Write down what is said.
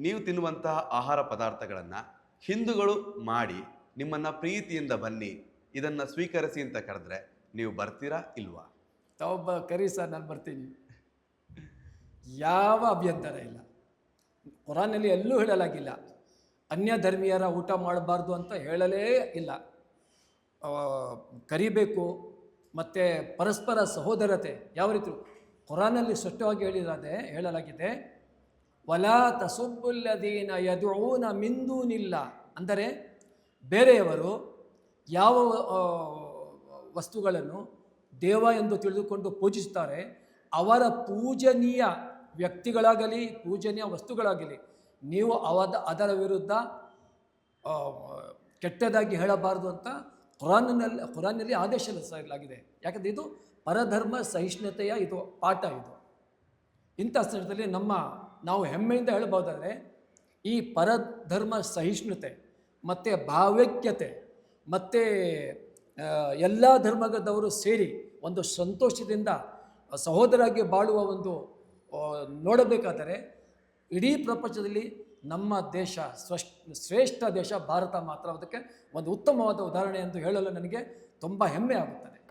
ನೀವು ತಿನ್ನುವಂತಹ ಆಹಾರ ಪದಾರ್ಥಗಳನ್ನು ಹಿಂದೂಗಳು ಮಾಡಿ ನಿಮ್ಮನ್ನು ಪ್ರೀತಿಯಿಂದ ಬನ್ನಿ ಇದನ್ನು ಸ್ವೀಕರಿಸಿ ಅಂತ ಕರೆದ್ರೆ ನೀವು ಬರ್ತೀರಾ ಇಲ್ವಾ? ತಾವೊಬ್ಬ ಕರಿ ಸರ್, ನಾನು ಬರ್ತೀನಿ. ಯಾವ ಅಭ್ಯಂತರ ಇಲ್ಲ. ಕುರಾನಲ್ಲಿ ಎಲ್ಲೂ ಹೇಳಲಾಗಿಲ್ಲ ಅನ್ಯ ಧರ್ಮೀಯರ ಊಟ ಮಾಡಬಾರ್ದು ಅಂತ ಹೇಳಲೇ ಇಲ್ಲ. ಕರಿಬೇಕು. ಮತ್ತು ಪರಸ್ಪರ ಸಹೋದರತೆ ಯಾವ ರೀತಿ ಕುರಾನಲ್ಲಿ ಸ್ಪಷ್ಟವಾಗಿ ಹೇಳಲಾಗಿದೆ. ವಲಾ ತಸುಬ್ಬುಲ್ಲದೀನ ಯದುಊನ ಮಿಂದೂನಿಲ್ಲ, ಅಂದರೆ ಬೇರೆಯವರು ಯಾವ ವಸ್ತುಗಳನ್ನು ದೇವ ಎಂದು ತಿಳಿದುಕೊಂಡು ಪೂಜಿಸುತ್ತಾರೆ ಅವರ ಪೂಜನೀಯ ವ್ಯಕ್ತಿಗಳಾಗಲಿ ಪೂಜನೀಯ ವಸ್ತುಗಳಾಗಲಿ ನೀವು ಅದರ ವಿರುದ್ಧ ಕೆಟ್ಟದಾಗಿ ಹೇಳಬಾರ್ದು ಅಂತ ಕುರಾನ್ನಲ್ಲಿ ಆದೇಶಸಲಾಗಿದೆ. ಯಾಕಂದರೆ ಇದು ಪರಧರ್ಮ ಸಹಿಷ್ಣುತೆಯ ಇದು ಪಾಠ. ಇದು ಇಂಥ ಸ್ಥಳದಲ್ಲಿ ನಾವು ಹೆಮ್ಮೆಯಿಂದ ಹೇಳಬಹುದಾದರೆ ಈ ಪರಧರ್ಮ ಸಹಿಷ್ಣುತೆ ಮತ್ತು ಭಾವೈಕ್ಯತೆ ಮತ್ತು ಎಲ್ಲ ಧರ್ಮದವರು ಸೇರಿ ಒಂದು ಸಂತೋಷದಿಂದ ಸಹೋದರಾಗಿ ಬಾಳುವ ಒಂದು ನೋಡಬೇಕಾದರೆ ಇಡೀ ಪ್ರಪಂಚದಲ್ಲಿ ನಮ್ಮ ದೇಶ ಶ್ರೇಷ್ಠ ದೇಶ ಭಾರತ ಮಾತ್ರ. ಅದಕ್ಕೆ ಒಂದು ಉತ್ತಮವಾದ ಉದಾಹರಣೆ ಎಂದು ಹೇಳಲು ನನಗೆ ತುಂಬ ಹೆಮ್ಮೆ ಆಗುತ್ತದೆ.